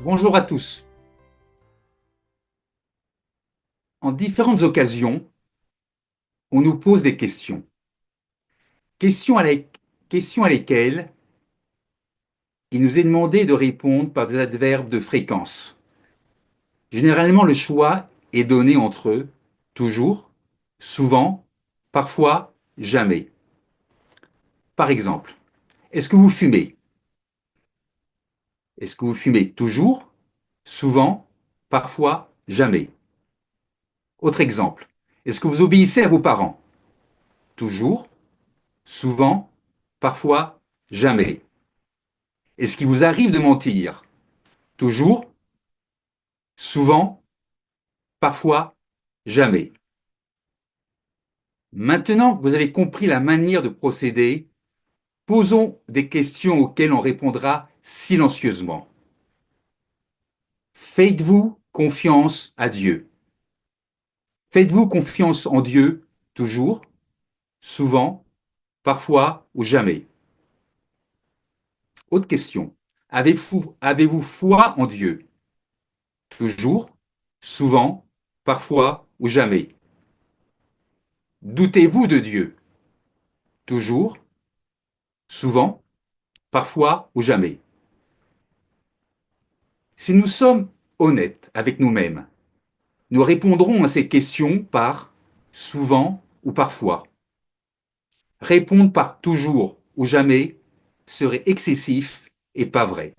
Bonjour à tous. En différentes occasions, on nous pose des questions. Questions questions à lesquelles il nous est demandé de répondre par des adverbes de fréquence. Généralement, le choix est donné entre toujours, souvent, parfois, jamais. Par exemple, est-ce que vous fumez? Est-ce que vous fumez toujours, souvent, parfois, jamais? Autre exemple, est-ce que vous obéissez à vos parents? Toujours, souvent, parfois, jamais. Est-ce qu'il vous arrive de mentir? Toujours, souvent, parfois, jamais. Maintenant que vous avez compris la manière de procéder, posons des questions auxquelles on répondra silencieusement. Faites-vous confiance à Dieu? Faites-vous confiance en Dieu toujours, souvent, parfois ou jamais? Autre question. Avez-vous foi en Dieu? Toujours, souvent, parfois ou jamais? Doutez-vous de Dieu? Toujours, souvent, parfois ou jamais? Si nous sommes honnêtes avec nous-mêmes, nous répondrons à ces questions par souvent ou parfois. Répondre par toujours ou jamais serait excessif et pas vrai.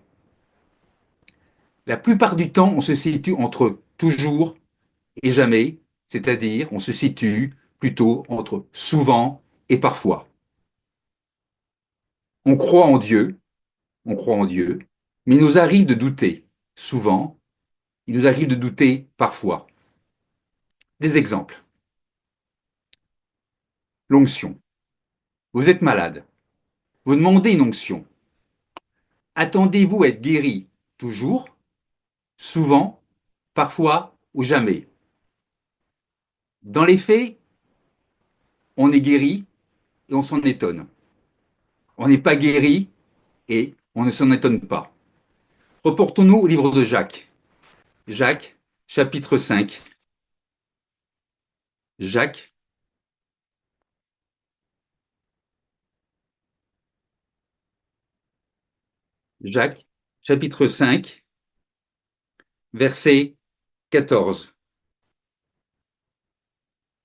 La plupart du temps, on se situe entre toujours et jamais, c'est-à-dire on se situe plutôt entre souvent et parfois. On croit en Dieu, on croit en Dieu, mais il nous arrive de douter souvent, il nous arrive de douter parfois. Des exemples. L'onction. Vous êtes malade. Vous demandez une onction. Attendez-vous à être guéri toujours, souvent, parfois ou jamais? Dans les faits, on est guéri et on s'en étonne. On n'est pas guéri et on ne s'en étonne pas. Reportons-nous au livre de Jacques. Jacques, chapitre 5. Jacques, Jacques, chapitre 5, verset 14.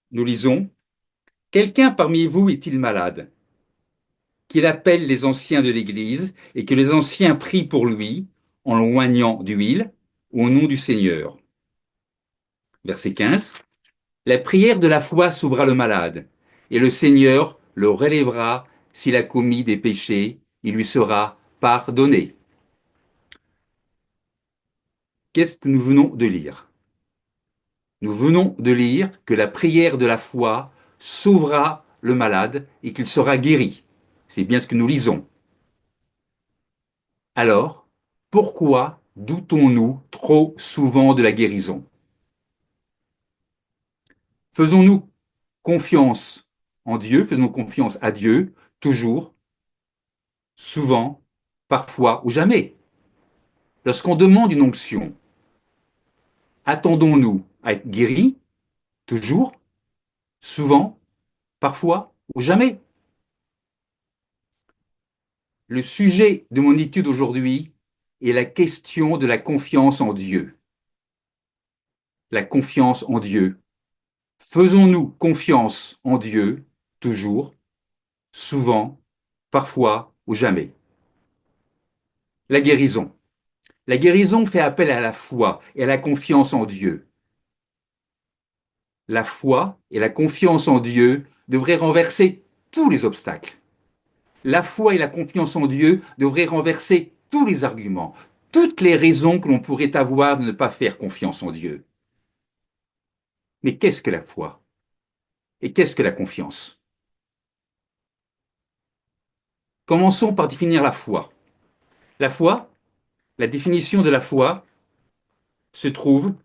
Nous lisons: Quelqu'un parmi vous est-il malade? Qu'il appelle les anciens de l'Église et que les anciens prient pour lui en l'oignant d'huile au nom du Seigneur. Verset 15. La prière de la foi sauvera le malade, et le Seigneur le relèvera s'il a commis des péchés, il lui sera pardonné. Qu'est-ce que nous venons de lire? Nous venons de lire que la prière de la foi sauvera le malade et qu'il sera guéri. C'est bien ce que nous lisons. Alors, pourquoi doutons-nous trop souvent de la guérison? Faisons-nous confiance en Dieu, faisons-nous confiance à Dieu, toujours, souvent, parfois ou jamais? Lorsqu'on demande une onction, attendons-nous à être guéris, toujours, souvent, parfois ou jamais? Le sujet de mon étude aujourd'hui est la question de la confiance en Dieu. La confiance en Dieu. Faisons-nous confiance en Dieu, toujours, souvent, parfois ou jamais? La guérison. La guérison fait appel à la foi et à la confiance en Dieu. La foi et la confiance en Dieu devraient renverser tous les obstacles. La foi et la confiance en Dieu devraient renverser tous les arguments, toutes les raisons que l'on pourrait avoir de ne pas faire confiance en Dieu. Mais qu'est-ce que la foi? Et qu'est-ce que la confiance? Commençons par définir la foi. La foi, la définition de la foi se trouve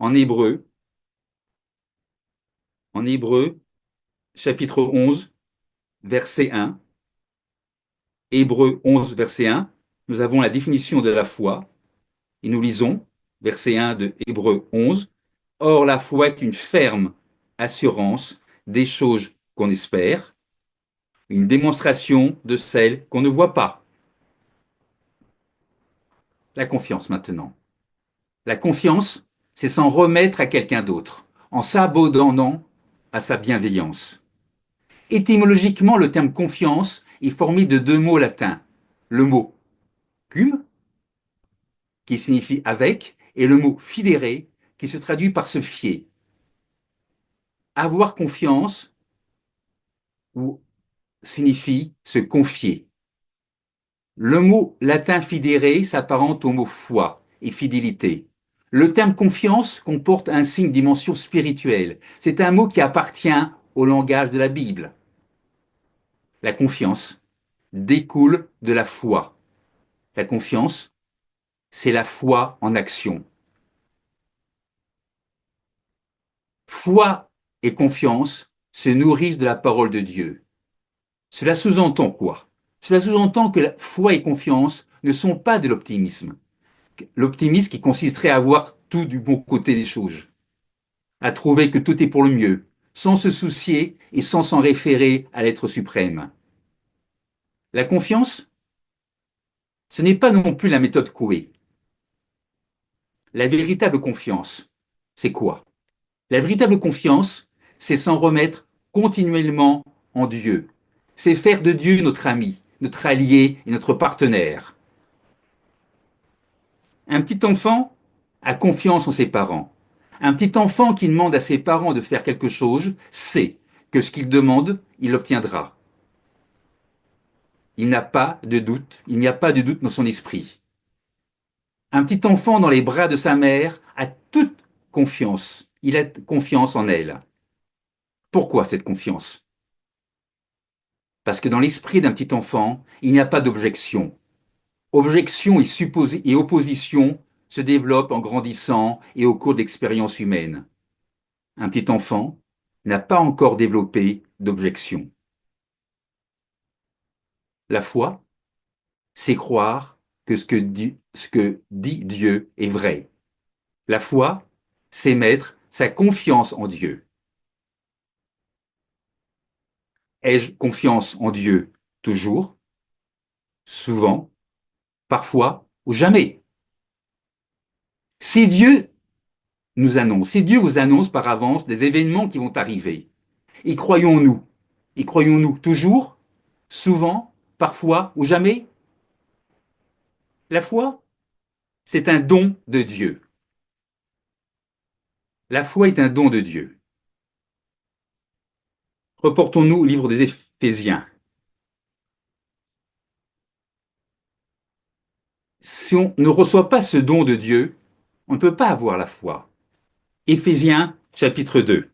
en Hébreu, chapitre 11, verset 1. Hébreu 11, verset 1, nous avons la définition de la foi. Et nous lisons, verset 1 de Hébreux 11, Or la foi est une ferme assurance des choses qu'on espère, une démonstration de celles qu'on ne voit pas. La confiance maintenant. La confiance, c'est s'en remettre à quelqu'un d'autre, en s'abandonnant à sa bienveillance. Étymologiquement, le terme confiance est formé de deux mots latins. Le mot cum, qui signifie avec, et le mot fidere, qui se traduit par se fier. Avoir confiance ou signifie se confier. Le mot latin fidere s'apparente au mot foi et fidélité. Le terme confiance comporte ainsi une dimension spirituelle. C'est un mot qui appartient au langage de la Bible. La confiance découle de la foi. La confiance, c'est la foi en action. Foi et confiance se nourrissent de la parole de Dieu. Cela sous-entend quoi? Cela sous-entend que la foi et confiance ne sont pas de l'optimisme. L'optimisme qui consisterait à voir tout du bon côté des choses, à trouver que tout est pour le mieux, sans se soucier et sans s'en référer à l'être suprême. La confiance, ce n'est pas non plus la méthode Coué. La véritable confiance, c'est quoi? La véritable confiance, c'est s'en remettre continuellement en Dieu. C'est faire de Dieu notre ami, notre allié et notre partenaire. Un petit enfant a confiance en ses parents. Un petit enfant qui demande à ses parents de faire quelque chose sait que ce qu'il demande, il l'obtiendra. Il n'a pas de doute, il n'y a pas de doute dans son esprit. Un petit enfant dans les bras de sa mère a toute confiance. Il a confiance en elle. Pourquoi cette confiance? Parce que dans l'esprit d'un petit enfant, il n'y a pas d'objection. Objection et opposition se développent en grandissant et au cours d'expériences humaines. Un petit enfant n'a pas encore développé d'objection. La foi, c'est croire que ce que dit Dieu est vrai. La foi, c'est mettre sa confiance en Dieu. Ai-je confiance en Dieu toujours, souvent, parfois ou jamais? Si Dieu nous annonce, si Dieu vous annonce par avance des événements qui vont arriver, y croyons-nous? Y croyons-nous toujours, souvent, parfois ou jamais? La foi, c'est un don de Dieu. La foi est un don de Dieu. Reportons-nous au livre des Éphésiens. Si on ne reçoit pas ce don de Dieu, on ne peut pas avoir la foi. Éphésiens chapitre 2.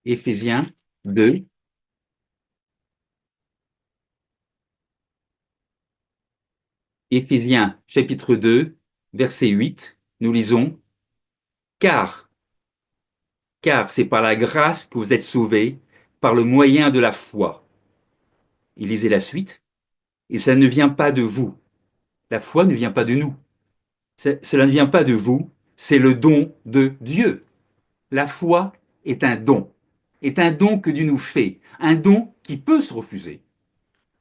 Éphésiens 2, Éphésiens chapitre 2, verset 8, nous lisons, car, car c'est par la grâce que vous êtes sauvés, par le moyen de la foi. Et lisez la suite, et ça ne vient pas de vous. La foi ne vient pas de nous. Cela ne vient pas de vous, c'est le don de Dieu. La foi est un don que Dieu nous fait, un don qui peut se refuser.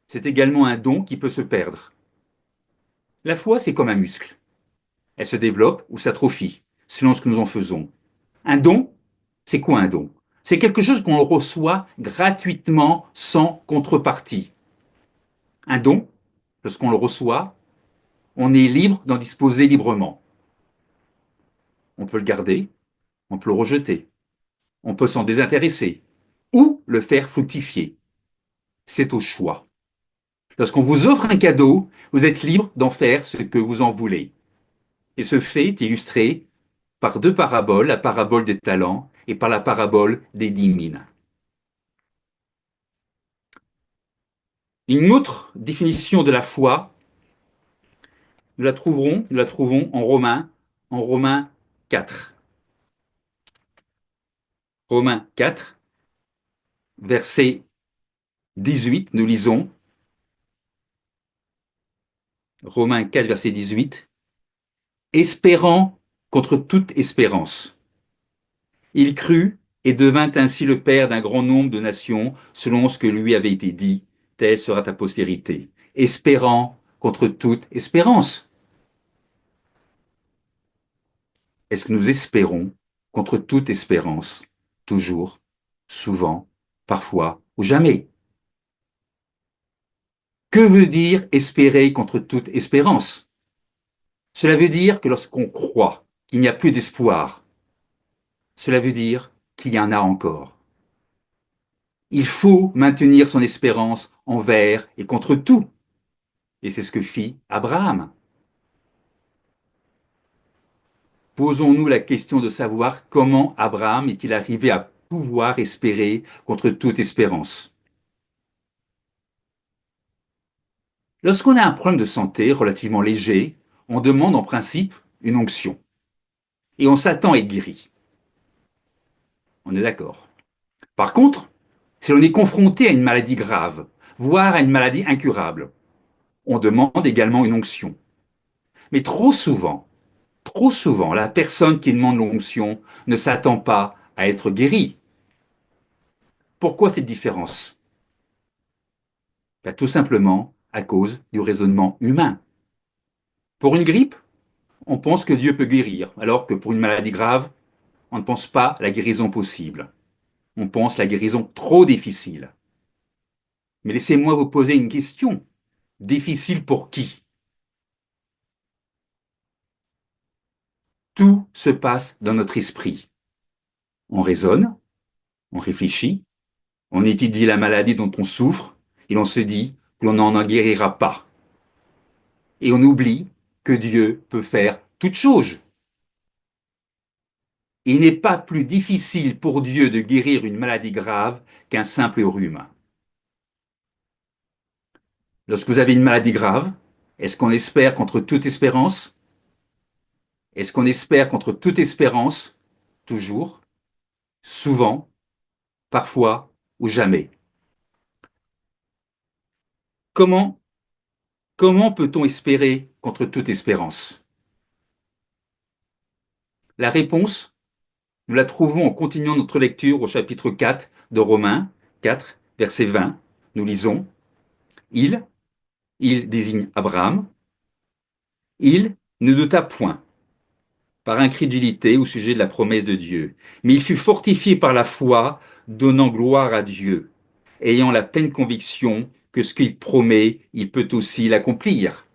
C'est également un don qui peut se perdre. La foi, c'est comme un muscle. Elle se développe ou s'atrophie, selon ce que nous en faisons. Un don, c'est quoi un don? C'est quelque chose qu'on reçoit gratuitement sans contrepartie. Un don, lorsqu'on le reçoit, on est libre d'en disposer librement. On peut le garder, on peut le rejeter, on peut s'en désintéresser ou le faire fructifier. C'est au choix. Lorsqu'on vous offre un cadeau, vous êtes libre d'en faire ce que vous en voulez. Et ce fait est illustré par deux paraboles, la parabole des talents et par la parabole des 10 000. Une autre définition de la foi, nous la trouvons en Romains 4. Romains 4, verset 18, nous lisons Romains 4, verset 18, espérant contre toute espérance. Il crut et devint ainsi le père d'un grand nombre de nations, selon ce que lui avait été dit, telle sera ta postérité. Espérant contre toute espérance. Est-ce que nous espérons contre toute espérance, toujours, souvent, parfois ou jamais? Que veut dire espérer contre toute espérance? Cela veut dire que lorsqu'on croit qu'il n'y a plus d'espoir, cela veut dire qu'il y en a encore. Il faut maintenir son espérance envers et contre tout. Et c'est ce que fit Abraham. Posons-nous la question de savoir comment Abraham est-il arrivé à pouvoir espérer contre toute espérance. Lorsqu'on a un problème de santé relativement léger, on demande en principe une onction. Et on s'attend à être guéri. On est d'accord. Par contre, si l'on est confronté à une maladie grave, voire à une maladie incurable, on demande également une onction. Mais trop souvent, la personne qui demande l'onction ne s'attend pas à être guérie. Pourquoi cette différence? Ben, tout simplement à cause du raisonnement humain. Pour une grippe, on pense que Dieu peut guérir, alors que pour une maladie grave, on ne pense pas la guérison possible. On pense la guérison trop difficile. Mais laissez-moi vous poser une question. Difficile pour qui? Tout se passe dans notre esprit. On raisonne, on réfléchit, on étudie la maladie dont on souffre et l'on se dit que l'on n'en guérira pas. Et on oublie que Dieu peut faire toutes choses. Il n'est pas plus difficile pour Dieu de guérir une maladie grave qu'un simple rhume. Lorsque vous avez une maladie grave, est-ce qu'on espère contre toute espérance? Est-ce qu'on espère contre toute espérance? Toujours, souvent, parfois ou jamais. Comment, comment peut-on espérer contre toute espérance? La réponse, nous la trouvons en continuant notre lecture au chapitre 4 de Romains 4, verset 20. Nous lisons, il, il désigne Abraham, il ne douta point par incrédulité au sujet de la promesse de Dieu, mais il fut fortifié par la foi, donnant gloire à Dieu, ayant la pleine conviction que ce qu'il promet, il peut aussi l'accomplir.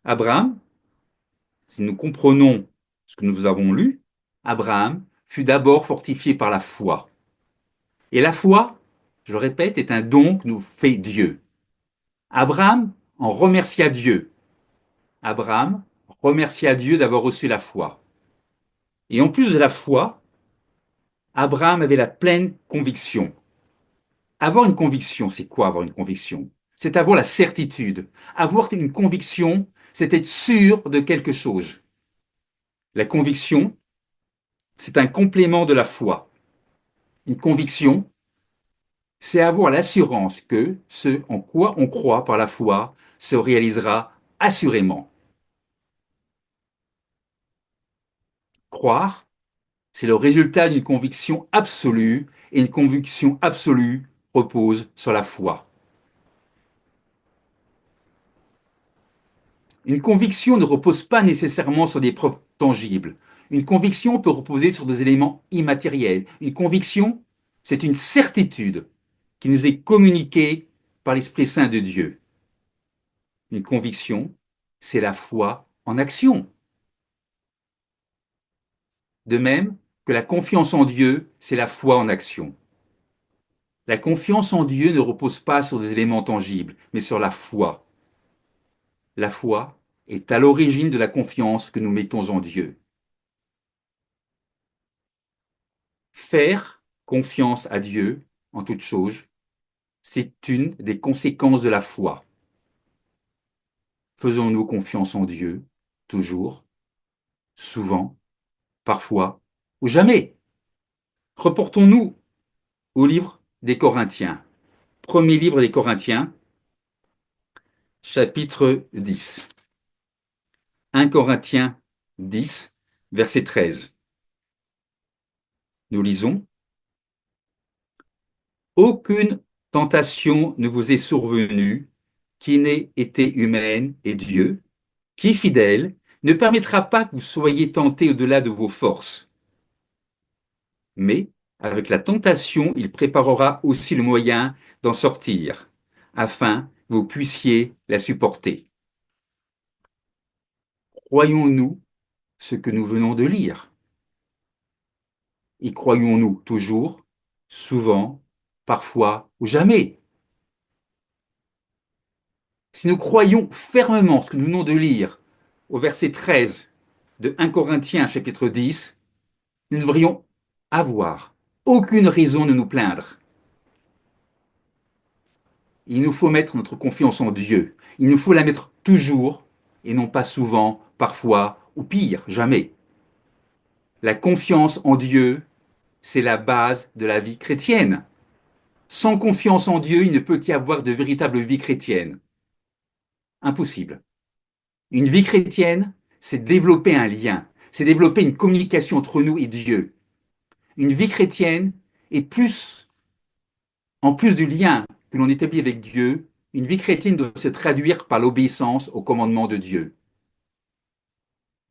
Abraham, si nous comprenons ce que nous avons lu, Abraham fut d'abord fortifié par la foi. Et la foi, je le répète, est un don que nous fait Dieu. Abraham en remercia Dieu. Abraham remercia Dieu d'avoir reçu la foi. Et en plus de la foi, Abraham avait la pleine conviction. Avoir une conviction, c'est quoi avoir une conviction? C'est avoir la certitude. Avoir une conviction, c'est être sûr de quelque chose. La conviction, c'est un complément de la foi. Une conviction, c'est avoir l'assurance que ce en quoi on croit par la foi se réalisera assurément. Croire, c'est le résultat d'une conviction absolue, et une conviction absolue repose sur la foi. Une conviction ne repose pas nécessairement sur des preuves tangibles. Une conviction peut reposer sur des éléments immatériels. Une conviction, c'est une certitude qui nous est communiquée par l'Esprit Saint de Dieu. Une conviction, c'est la foi en action. De même que la confiance en Dieu, c'est la foi en action. La confiance en Dieu ne repose pas sur des éléments tangibles, mais sur la foi. La foi est à l'origine de la confiance que nous mettons en Dieu. Faire confiance à Dieu en toute chose, c'est une des conséquences de la foi. Faisons-nous confiance en Dieu, toujours, souvent, parfois ou jamais? Reportons-nous au livre des Corinthiens. Premier livre des Corinthiens, chapitre 10. 1 Corinthiens 10, verset 13. Nous lisons: Aucune tentation ne vous est survenue qui n'ait été humaine, et Dieu, qui est fidèle, ne permettra pas que vous soyez tentés au-delà de vos forces. Mais avec la tentation, il préparera aussi le moyen d'en sortir, afin que vous puissiez la supporter. Croyons-nous ce que nous venons de lire? Y croyons-nous toujours, souvent, parfois ou jamais? Si nous croyons fermement ce que nous venons de lire au verset 13 de 1 Corinthiens chapitre 10, nous ne devrions avoir aucune raison de nous plaindre. Il nous faut mettre notre confiance en Dieu. Il nous faut la mettre toujours et non pas souvent, parfois ou pire, jamais. La confiance en Dieu, c'est la base de la vie chrétienne. Sans confiance en Dieu, il ne peut y avoir de véritable vie chrétienne. Impossible. Une vie chrétienne, c'est développer un lien, c'est développer une communication entre nous et Dieu. Une vie chrétienne est plus, en plus du lien que l'on établit avec Dieu, une vie chrétienne doit se traduire par l'obéissance aux commandements de Dieu.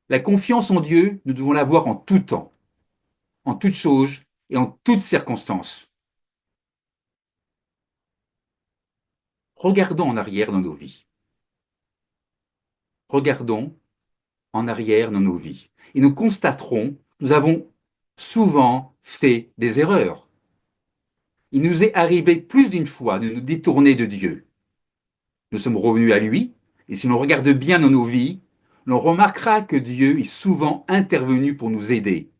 La confiance en Dieu, nous devons l'avoir en tout temps, en toutes choses et en toutes circonstances. Regardons en arrière dans nos vies. Regardons en arrière dans nos vies. Et nous constaterons, nous avons souvent fait des erreurs. Il nous est arrivé plus d'une fois de nous détourner de Dieu. Nous sommes revenus à lui, et si l'on regarde bien dans nos vies, l'on remarquera que Dieu est souvent intervenu pour nous aider.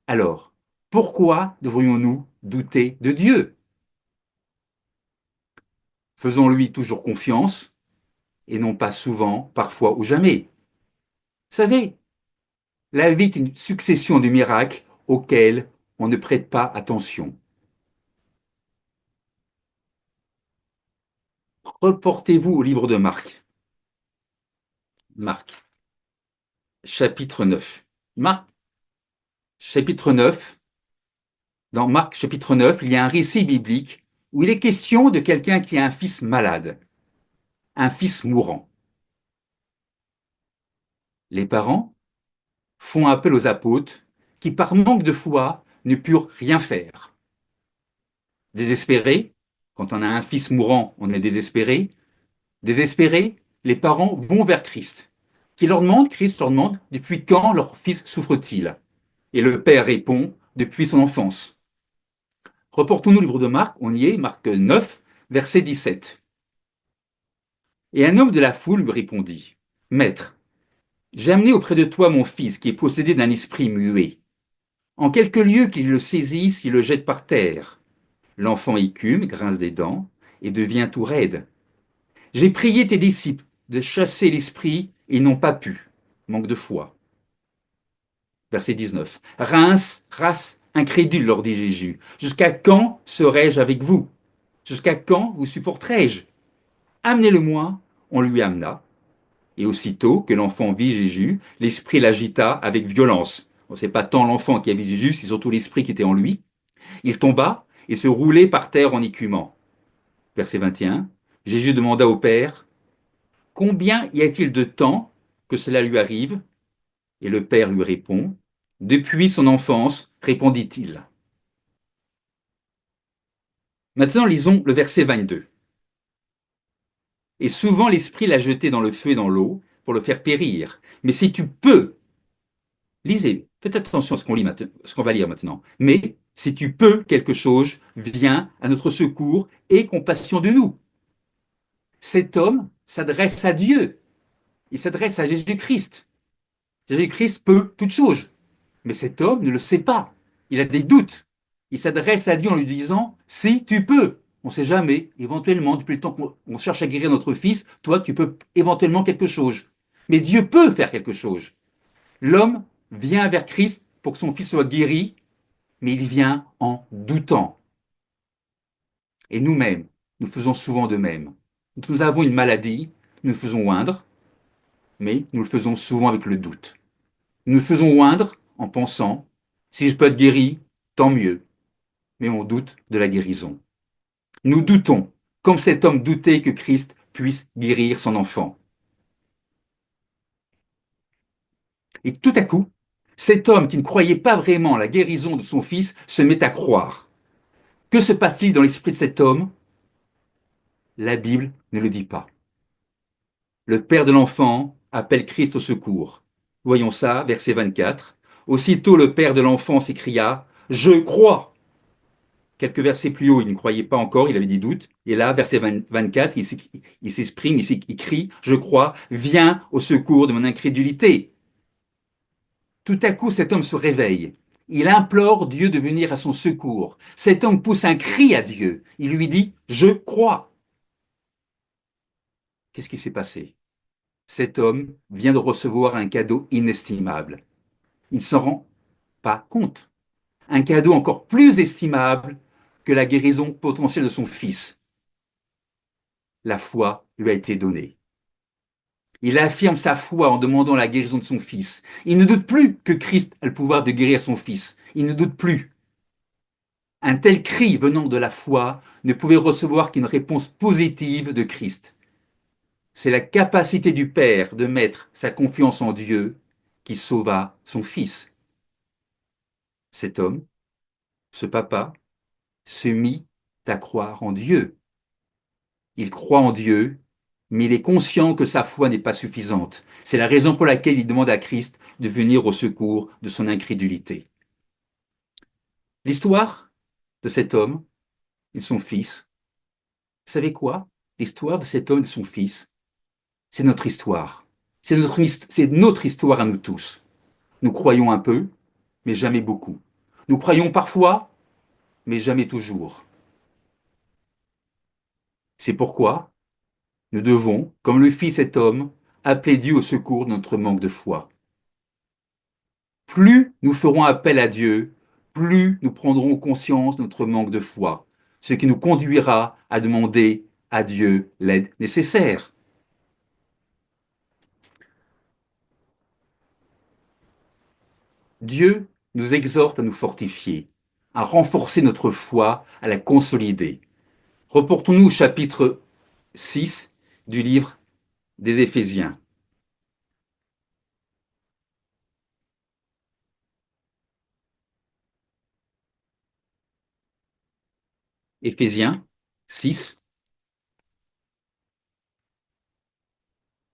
Alors, pourquoi devrions-nous douter de Dieu? Faisons-lui toujours confiance, et non pas souvent, parfois ou jamais. Vous savez, la vie est une succession de miracles auxquels on ne prête pas attention. Reportez-vous au livre de Marc. Marc, chapitre 9. Marc, chapitre 9. Dans Marc, chapitre 9, il y a un récit biblique où il est question de quelqu'un qui a un fils malade, un fils mourant. Les parents font appel aux apôtres qui, par manque de foi, ne purent rien faire. Désespérés, quand on a un fils mourant, on est désespéré. Désespérés, les parents vont vers Christ. Christ leur demande, depuis quand leur fils souffre-t-il? Et le père répond, depuis son enfance. Reportons-nous au livre de Marc, on y est, Marc 9, verset 17. Et un homme de la foule lui répondit, Maître, j'ai amené auprès de toi mon fils qui est possédé d'un esprit muet. En quelque lieu qu'il le saisisse, il le jette par terre. L'enfant écume, grince des dents et devient tout raide. J'ai prié tes disciples de chasser l'esprit et ils n'ont pas pu. Manque de foi. Verset 19. Race incrédule, leur dit Jésus. Jusqu'à quand serai-je avec vous? Jusqu'à quand vous supporterai-je? Amenez-le-moi. On lui amena. Et aussitôt que l'enfant vit Jésus, l'esprit l'agita avec violence. Ce n'est pas tant l'enfant qui a vu Jésus, c'est surtout l'esprit qui était en lui. Il tomba et se roulait par terre en écumant. Verset 21. Jésus demanda au Père, Combien y a-t-il de temps que cela lui arrive? Et le Père lui répond, Depuis son enfance, répondit-il. Maintenant, lisons le verset 22. Et souvent l'Esprit l'a jeté dans le feu et dans l'eau pour le faire périr. Mais si tu peux, lisez, faites attention à ce qu'on va lire maintenant. Mais si tu peux quelque chose, viens à notre secours et compassion de nous. Cet homme s'adresse à Dieu. Il s'adresse à Jésus-Christ. Jésus-Christ peut toutes choses. Mais cet homme ne le sait pas. Il a des doutes. Il s'adresse à Dieu en lui disant, si tu peux. On ne sait jamais, éventuellement, depuis le temps qu'on cherche à guérir notre fils, toi, tu peux éventuellement quelque chose. Mais Dieu peut faire quelque chose. L'homme vient vers Christ pour que son fils soit guéri, mais il vient en doutant. Et nous-mêmes, nous faisons souvent de même. Quand nous avons une maladie, nous nous faisons oindre, mais nous le faisons souvent avec le doute. Nous nous faisons oindre en pensant, si je peux être guéri, tant mieux, mais on doute de la guérison. Nous doutons, comme cet homme doutait que Christ puisse guérir son enfant. Et tout à coup, cet homme qui ne croyait pas vraiment à la guérison de son fils se met à croire. Que se passe-t-il dans l'esprit de cet homme? La Bible ne le dit pas. Le père de l'enfant appelle Christ au secours. Voyons ça, verset 24. Aussitôt le père de l'enfant s'écria, je crois. Quelques versets plus haut, il ne croyait pas encore, il avait des doutes. Et là, verset 24, il s'exprime, il crie, je crois, viens au secours de mon incrédulité. Tout à coup, cet homme se réveille. Il implore Dieu de venir à son secours. Cet homme pousse un cri à Dieu. Il lui dit, je crois. Qu'est-ce qui s'est passé? Cet homme vient de recevoir un cadeau inestimable. Il ne s'en rend pas compte. Un cadeau encore plus estimable que la guérison potentielle de son fils. La foi lui a été donnée. Il affirme sa foi en demandant la guérison de son fils. Il ne doute plus que Christ a le pouvoir de guérir son fils. Il ne doute plus. Un tel cri venant de la foi ne pouvait recevoir qu'une réponse positive de Christ. C'est la capacité du Père de mettre sa confiance en Dieu qui sauva son fils. Cet homme, ce papa, se mit à croire en Dieu. Il croit en Dieu, mais il est conscient que sa foi n'est pas suffisante. C'est la raison pour laquelle il demande à Christ de venir au secours de son incrédulité. L'histoire de cet homme et de son fils, vous savez quoi? L'histoire de cet homme et de son fils, c'est notre histoire. C'est notre histoire à nous tous. Nous croyons un peu, mais jamais beaucoup. Nous croyons parfois, mais jamais toujours. C'est pourquoi nous devons, comme le fit cet homme, appeler Dieu au secours de notre manque de foi. Plus nous ferons appel à Dieu, plus nous prendrons conscience de notre manque de foi, ce qui nous conduira à demander à Dieu l'aide nécessaire. Dieu nous exhorte à nous fortifier, à renforcer notre foi, à la consolider. Reportons-nous au chapitre 6 du livre des Éphésiens. Éphésiens 6,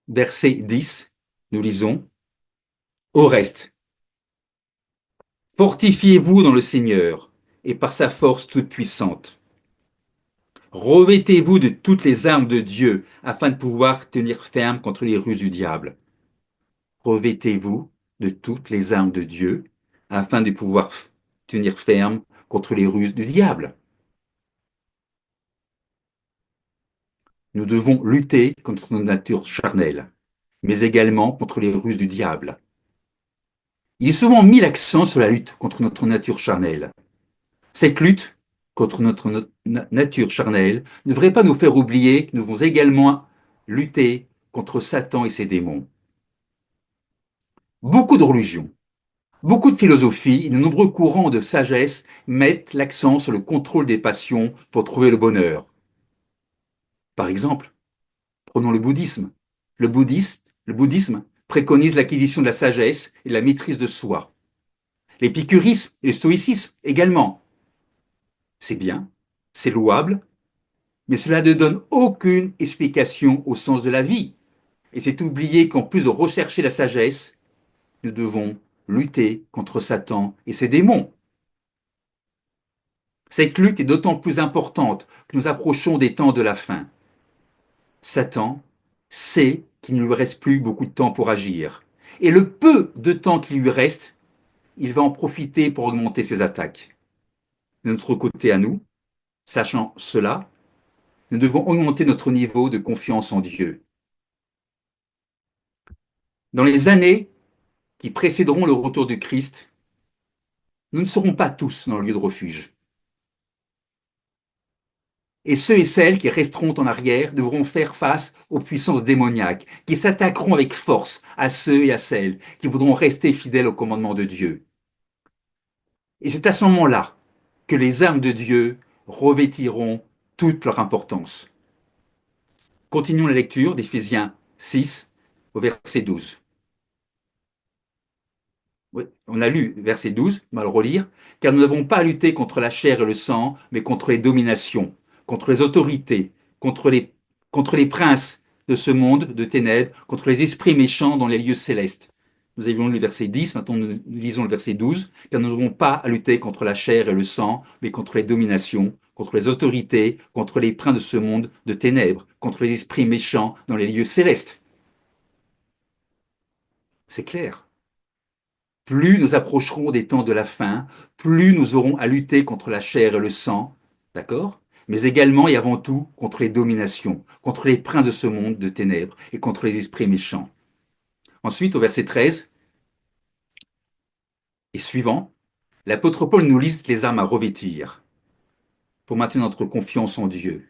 verset 10, nous lisons, au reste, fortifiez-vous dans le Seigneur et par sa force toute puissante. Revêtez-vous de toutes les armes de Dieu afin de pouvoir tenir ferme contre les ruses du diable. Revêtez-vous de toutes les armes de Dieu afin de pouvoir tenir ferme contre les ruses du diable. Nous devons lutter contre notre nature charnelle, mais également contre les ruses du diable. Il est souvent mis l'accent sur la lutte contre notre nature charnelle. Cette lutte contre notre nature charnelle ne devrait pas nous faire oublier que nous devons également lutter contre Satan et ses démons. Beaucoup de religions, beaucoup de philosophies et de nombreux courants de sagesse mettent l'accent sur le contrôle des passions pour trouver le bonheur. Par exemple, prenons le bouddhisme. Le bouddhisme préconise l'acquisition de la sagesse et de la maîtrise de soi. L'épicurisme et le stoïcisme également. C'est bien, c'est louable, mais cela ne donne aucune explication au sens de la vie. Et c'est oublier qu'en plus de rechercher la sagesse, nous devons lutter contre Satan et ses démons. Cette lutte est d'autant plus importante que nous approchons des temps de la fin. Satan sait qu'il ne lui reste plus beaucoup de temps pour agir. Et le peu de temps qui lui reste, il va en profiter pour augmenter ses attaques. De notre côté à nous, sachant cela, nous devons augmenter notre niveau de confiance en Dieu. Dans les années qui précéderont le retour du Christ, nous ne serons pas tous dans le lieu de refuge. Et ceux et celles qui resteront en arrière devront faire face aux puissances démoniaques, qui s'attaqueront avec force à ceux et à celles qui voudront rester fidèles au commandement de Dieu. Et c'est à ce moment-là que les armes de Dieu revêtiront toute leur importance. Continuons la lecture d'Éphésiens 6 au verset 12. Oui, on a lu verset 12, on va le relire. Car nous n'avons pas à lutter contre la chair et le sang, mais contre les dominations, contre les autorités, contre les, contre les princes de ce monde de ténèbres, contre les esprits méchants dans les lieux célestes. Nous avions lu le verset 10, maintenant nous lisons le verset 12. Car nous n'avons pas à lutter contre la chair et le sang, mais contre les dominations, contre les autorités, contre les princes de ce monde de ténèbres, contre les esprits méchants dans les lieux célestes. C'est clair. Plus nous approcherons des temps de la fin, plus nous aurons à lutter contre la chair et le sang, d'accord? Mais également et avant tout contre les dominations, contre les princes de ce monde de ténèbres et contre les esprits méchants. Ensuite, au verset 13 et suivant, l'apôtre Paul nous liste les armes à revêtir pour maintenir notre confiance en Dieu.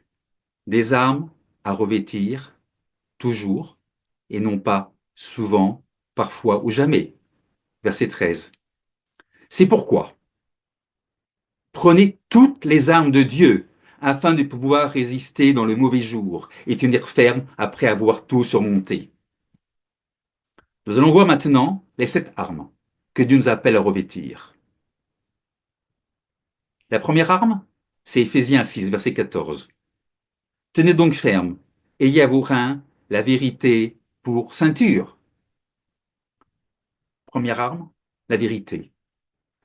Des armes à revêtir toujours et non pas souvent, parfois ou jamais. Verset 13. C'est pourquoi prenez toutes les armes de Dieu afin de pouvoir résister dans le mauvais jour et tenir ferme après avoir tout surmonté. Nous allons voir maintenant les 7 armes que Dieu nous appelle à revêtir. La première arme, c'est Éphésiens 6, verset 14. Tenez donc ferme, ayez à vos reins la vérité pour ceinture. Première arme, la vérité.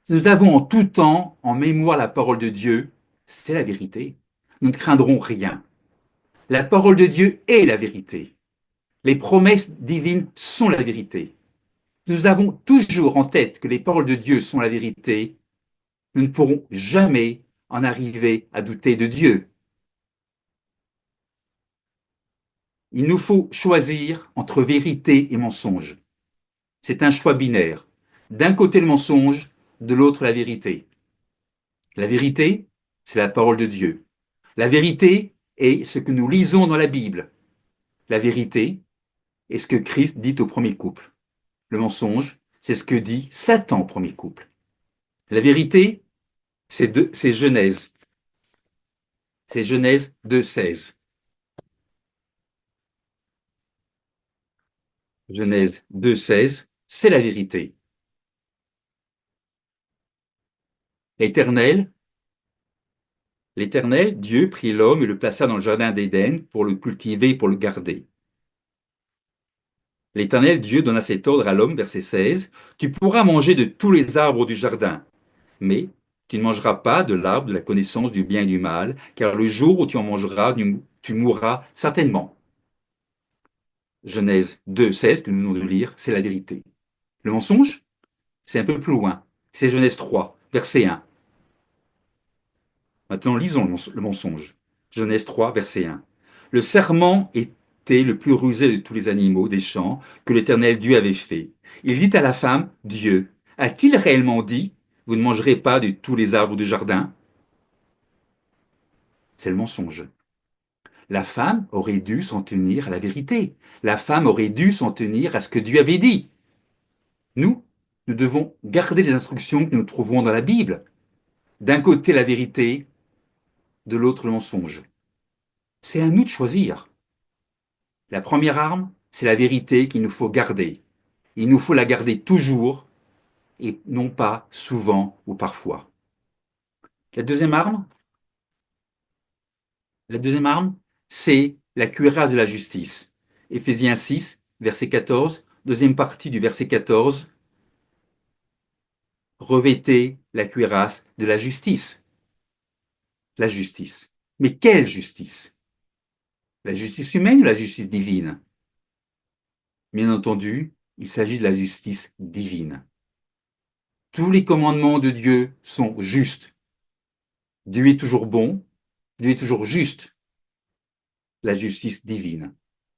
Si nous avons en tout temps en mémoire la parole de Dieu, c'est la vérité. Nous ne craindrons rien. La parole de Dieu est la vérité. Les promesses divines sont la vérité. Si nous avons toujours en tête que les paroles de Dieu sont la vérité, nous ne pourrons jamais en arriver à douter de Dieu. Il nous faut choisir entre vérité et mensonge. C'est un choix binaire. D'un côté le mensonge, de l'autre la vérité. La vérité, c'est la parole de Dieu. La vérité est ce que nous lisons dans la Bible. La vérité est ce que Christ dit au premier couple. Le mensonge, c'est ce que dit Satan au premier couple. La vérité, c'est Genèse. C'est Genèse 2,16. Genèse 2,16, c'est la vérité. L'Éternel, l'Éternel, Dieu prit l'homme et le plaça dans le jardin d'Éden pour le cultiver et pour le garder. L'Éternel, Dieu, donna cet ordre à l'homme, verset 16, tu pourras manger de tous les arbres du jardin, mais tu ne mangeras pas de l'arbre de la connaissance du bien et du mal, car le jour où tu en mangeras, tu mourras certainement. Genèse 2,16, que nous venons de lire, c'est la vérité. Le mensonge, c'est un peu plus loin. C'est Genèse 3, verset 1. Maintenant, lisons le mensonge. Genèse 3, verset 1. Le serment était le plus rusé de tous les animaux des champs que l'Éternel Dieu avait fait. Il dit à la femme, Dieu, a-t-il réellement dit, vous ne mangerez pas de tous les arbres du jardin? C'est le mensonge. La femme aurait dû s'en tenir à la vérité. La femme aurait dû s'en tenir à ce que Dieu avait dit. Nous devons garder les instructions que nous trouvons dans la Bible. D'un côté la vérité, de l'autre le mensonge. C'est à nous de choisir. La première arme, c'est la vérité qu'il nous faut garder. Il nous faut la garder toujours et non pas souvent ou parfois. La deuxième arme, la deuxième arme, c'est la cuirasse de la justice. Éphésiens 6, verset 14, deuxième partie du verset 14. Revêtez la cuirasse de la justice. La justice. Mais quelle justice? La justice humaine ou la justice divine? Bien entendu, il s'agit de la justice divine. Tous les commandements de Dieu sont justes. Dieu est toujours bon, Dieu est toujours juste. La justice divine.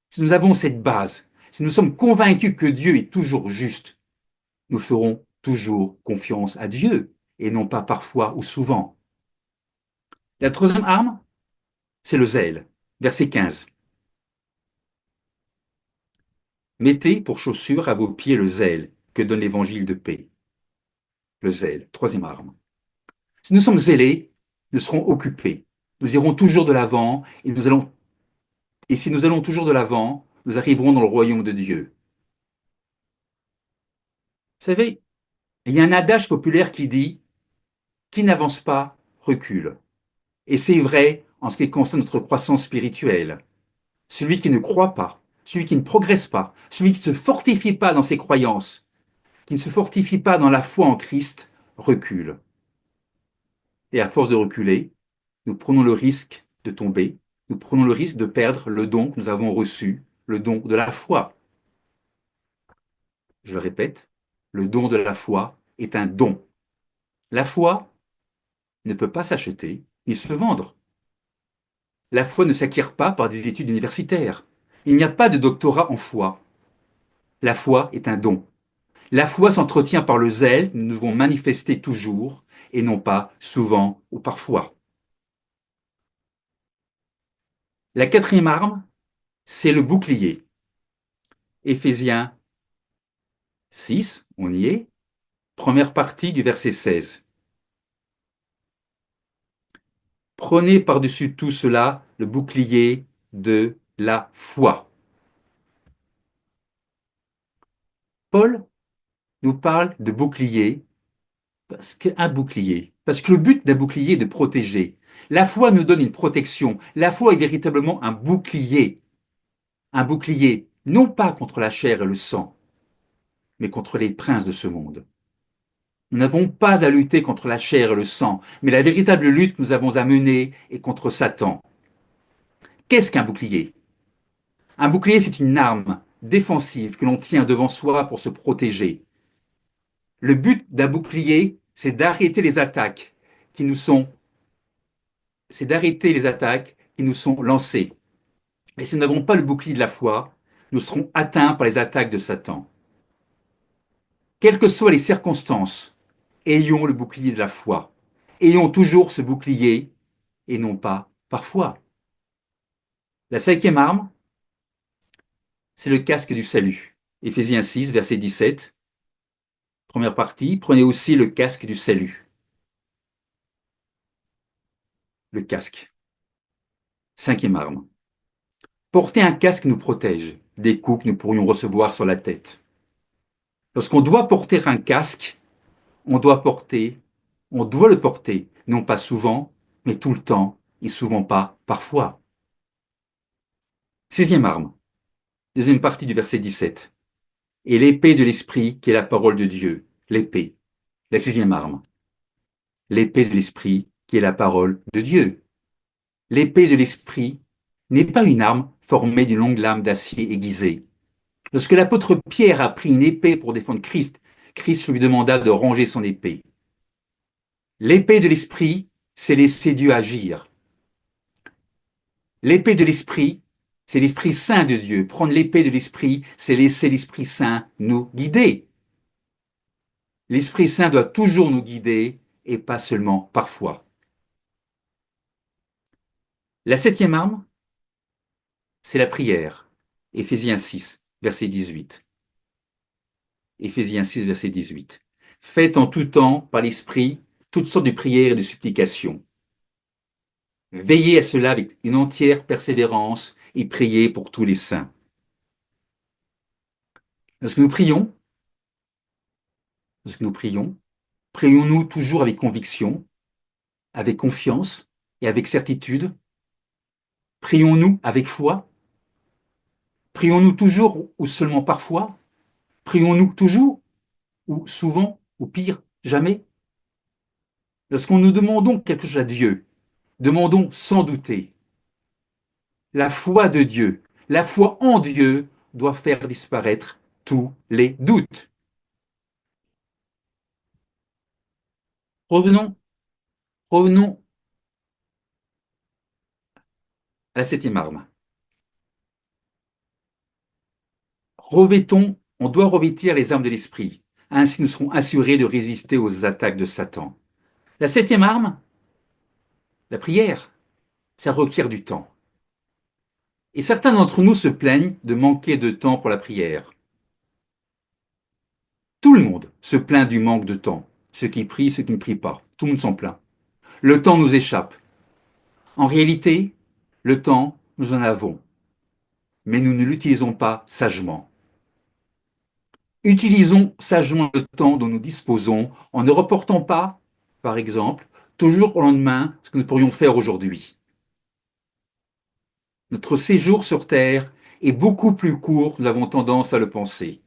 Si nous avons cette base, si nous sommes convaincus que Dieu est toujours juste, nous ferons toujours confiance à Dieu et non pas parfois ou souvent. La troisième arme, c'est le zèle. Verset 15. Mettez pour chaussure à vos pieds le zèle que donne l'évangile de paix. Le zèle, troisième arme. Si nous sommes zélés, nous serons occupés. Nous irons toujours de l'avant et si nous allons toujours de l'avant, nous arriverons dans le royaume de Dieu. Vous savez, il y a un adage populaire qui dit qui n'avance pas recule. Et c'est vrai en ce qui concerne notre croissance spirituelle. Celui qui ne croit pas, celui qui ne progresse pas, celui qui ne se fortifie pas dans ses croyances, qui ne se fortifie pas dans la foi en Christ, recule. Et à force de reculer, nous prenons le risque de tomber, nous prenons le risque de perdre le don que nous avons reçu, le don de la foi. Je le répète, le don de la foi est un don. La foi ne peut pas s'acheter ni se vendre. La foi ne s'acquiert pas par des études universitaires. Il n'y a pas de doctorat en foi. La foi est un don. La foi s'entretient par le zèle que nous devons manifester toujours et non pas souvent ou parfois. La quatrième arme, c'est le bouclier. Éphésiens 6, on y est, première partie du verset 16. Prenez par-dessus tout cela le bouclier de la foi. Paul nous parle de bouclier parce qu'un bouclier, parce que le but d'un bouclier est de protéger. La foi nous donne une protection. La foi est véritablement un bouclier non pas contre la chair et le sang, mais contre les princes de ce monde. Nous n'avons pas à lutter contre la chair et le sang, mais la véritable lutte que nous avons à mener est contre Satan. Qu'est-ce qu'un bouclier? Un bouclier, c'est une arme défensive que l'on tient devant soi pour se protéger. Le but d'un bouclier, c'est d'arrêter les attaques qui nous sont, c'est d'arrêter les attaques qui nous sont lancées. Et si nous n'avons pas le bouclier de la foi, nous serons atteints par les attaques de Satan. Quelles que soient les circonstances, ayons le bouclier de la foi. Ayons toujours ce bouclier et non pas parfois. La cinquième arme, c'est le casque du salut. Éphésiens 6, verset 17. Première partie, prenez aussi le casque du salut. Le casque. Cinquième arme. Porter un casque nous protège des coups que nous pourrions recevoir sur la tête. Lorsqu'on doit porter un casque, on doit le porter, non pas souvent, mais tout le temps, et souvent pas parfois. Sixième arme, deuxième partie du verset 17. Et l'épée de l'esprit qui est la parole de Dieu, l'épée. La sixième arme, l'épée de l'esprit qui est la parole de Dieu. L'épée de l'esprit n'est pas une arme formée d'une longue lame d'acier aiguisée. Lorsque l'apôtre Pierre a pris une épée pour défendre Christ, Christ lui demanda de ranger son épée. L'épée de l'esprit, c'est laisser Dieu agir. L'épée de l'esprit, c'est l'Esprit Saint de Dieu. Prendre l'épée de l'esprit, c'est laisser l'Esprit Saint nous guider. L'Esprit Saint doit toujours nous guider et pas seulement parfois. La septième arme, c'est la prière. Éphésiens 6, verset 18. Éphésiens 6, verset 18. Faites en tout temps, par l'Esprit, toutes sortes de prières et de supplications. Veillez à cela avec une entière persévérance et priez pour tous les saints. Lorsque nous prions, prions-nous toujours avec conviction, avec confiance et avec certitude? Prions-nous avec foi? Prions-nous toujours ou seulement parfois? Prions-nous toujours ou souvent ou pire, jamais? Lorsqu'on nous demandons quelque chose à Dieu, demandons sans douter. La foi de Dieu, la foi en Dieu doit faire disparaître tous les doutes. Revenons, revenons à la septième arme. On doit revêtir les armes de l'esprit. Ainsi nous serons assurés de résister aux attaques de Satan. La septième arme, la prière. ça requiert du temps. Et certains d'entre nous se plaignent de manquer de temps pour la prière. Tout le monde se plaint du manque de temps. Ceux qui prient, ceux qui ne prient pas. Tout le monde s'en plaint. Le temps nous échappe. En réalité, le temps, nous en avons, mais nous ne l'utilisons pas sagement. Utilisons sagement le temps dont nous disposons en ne reportant pas, par exemple, toujours au lendemain ce que nous pourrions faire aujourd'hui. Notre séjour sur Terre est beaucoup plus court que nous avons tendance à le penser.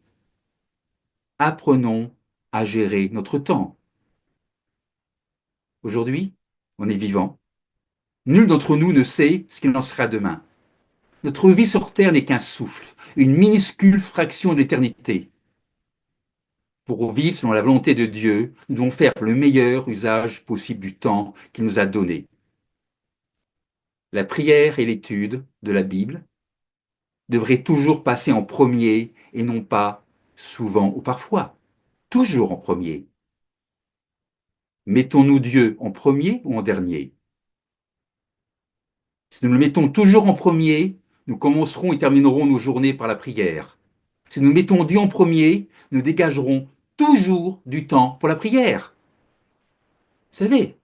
Apprenons à gérer notre temps. Aujourd'hui, on est vivant. Nul d'entre nous ne sait ce qu'il en sera demain. Notre vie sur Terre n'est qu'un souffle, une minuscule fraction de l'éternité. Pour vivre selon la volonté de Dieu, nous devons faire le meilleur usage possible du temps qu'il nous a donné. La prière et l'étude de la Bible devraient toujours passer en premier et non pas souvent ou parfois, toujours en premier. Mettons-nous Dieu en premier ou en dernier? Si nous le mettons toujours en premier, nous commencerons et terminerons nos journées par la prière. Si nous mettons Dieu en premier, nous dégagerons toujours du temps pour la prière. Vous savez,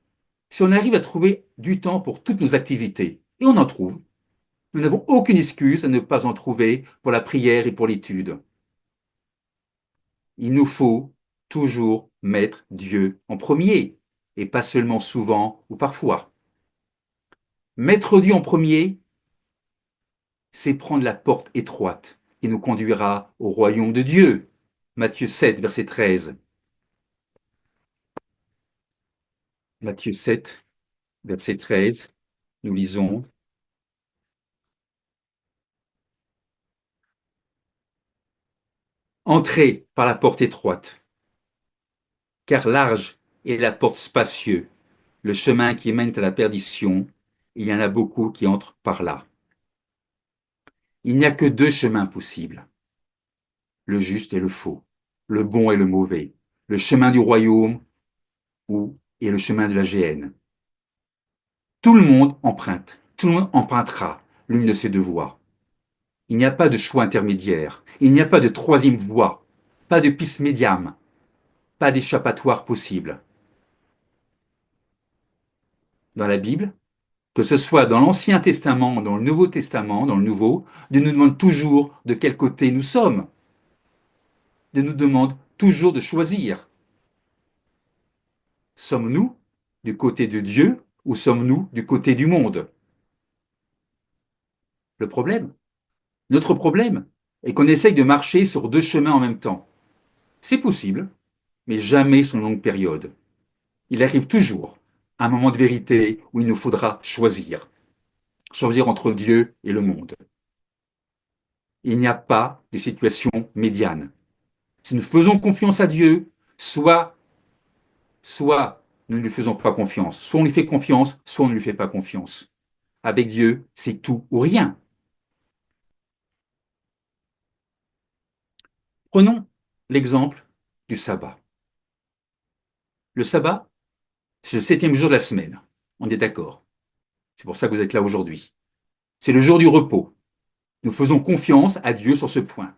si on arrive à trouver du temps pour toutes nos activités, et on en trouve, nous n'avons aucune excuse à ne pas en trouver pour la prière et pour l'étude. Il nous faut toujours mettre Dieu en premier, et pas seulement souvent ou parfois. Mettre Dieu en premier, c'est prendre la porte étroite qui nous conduira au royaume de Dieu. Matthieu 7, verset 13. Matthieu 7, verset 13, nous lisons: Entrez par la porte étroite, car large est la porte spacieuse, le chemin qui mène à la perdition, et il y en a beaucoup qui entrent par là. Il n'y a que deux chemins possibles, le juste et le faux, le bon et le mauvais, le chemin du royaume et le chemin de la géhenne. Tout le monde emprunte, tout le monde empruntera l'une de ces deux voies. Il n'y a pas de choix intermédiaire, il n'y a pas de troisième voie, pas de piste médiane, pas d'échappatoire possible. Dans la Bible, que ce soit dans l'Ancien Testament, dans le Nouveau Testament, dans le Nouveau, Dieu nous demande toujours de quel côté nous sommes. Dieu nous demande toujours de choisir. Sommes-nous du côté de Dieu ou sommes-nous du côté du monde? Le problème, notre problème, est qu'on essaye de marcher sur deux chemins en même temps. C'est possible, mais jamais sur une longue période. Il arrive toujours un moment de vérité où il nous faudra choisir. Choisir entre Dieu et le monde. Il n'y a pas de situation médiane. Si nous faisons confiance à Dieu, soit nous ne lui faisons pas confiance, soit on lui fait confiance, soit on ne lui fait pas confiance. Avec Dieu, c'est tout ou rien. Prenons l'exemple du sabbat. Le sabbat, c'est le septième jour de la semaine. On est d'accord. C'est pour ça que vous êtes là aujourd'hui. C'est le jour du repos. Nous faisons confiance à Dieu sur ce point.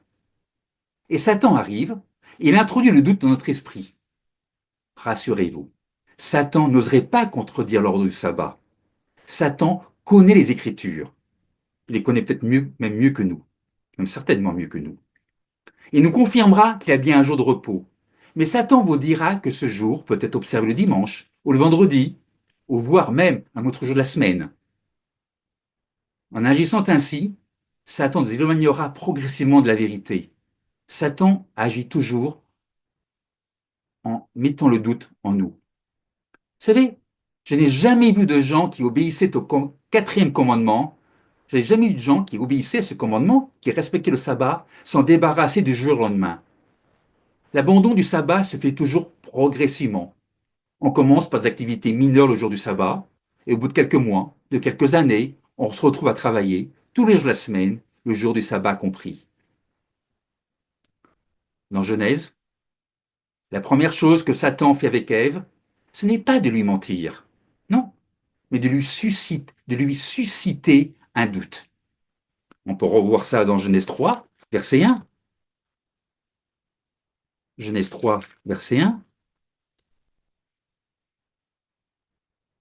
Et Satan arrive, et il introduit le doute dans notre esprit. Rassurez-vous, Satan n'oserait pas contredire l'ordre du sabbat. Satan connaît les Écritures. Il les connaît peut-être mieux, même mieux que nous, même certainement mieux que nous. Il nous confirmera qu'il y a bien un jour de repos. Mais Satan vous dira que ce jour peut être observé le dimanche, ou le vendredi, ou voire même un autre jour de la semaine. En agissant ainsi, Satan nous éloignera progressivement de la vérité. Satan agit toujours en mettant le doute en nous. Vous savez, je n'ai jamais vu de gens qui obéissaient au quatrième commandement. Je n'ai jamais vu de gens qui obéissaient à ce commandement, qui respectaient le sabbat, s'en débarrasser du jour au lendemain. L'abandon du sabbat se fait toujours progressivement. On commence par des activités mineures le jour du sabbat, et au bout de quelques mois, de quelques années, on se retrouve à travailler tous les jours de la semaine, le jour du sabbat compris. Dans Genèse, la première chose que Satan fait avec Ève, ce n'est pas de lui mentir. Non, mais de lui susciter un doute. On peut revoir ça dans Genèse 3, verset 1. Genèse 3, verset 1.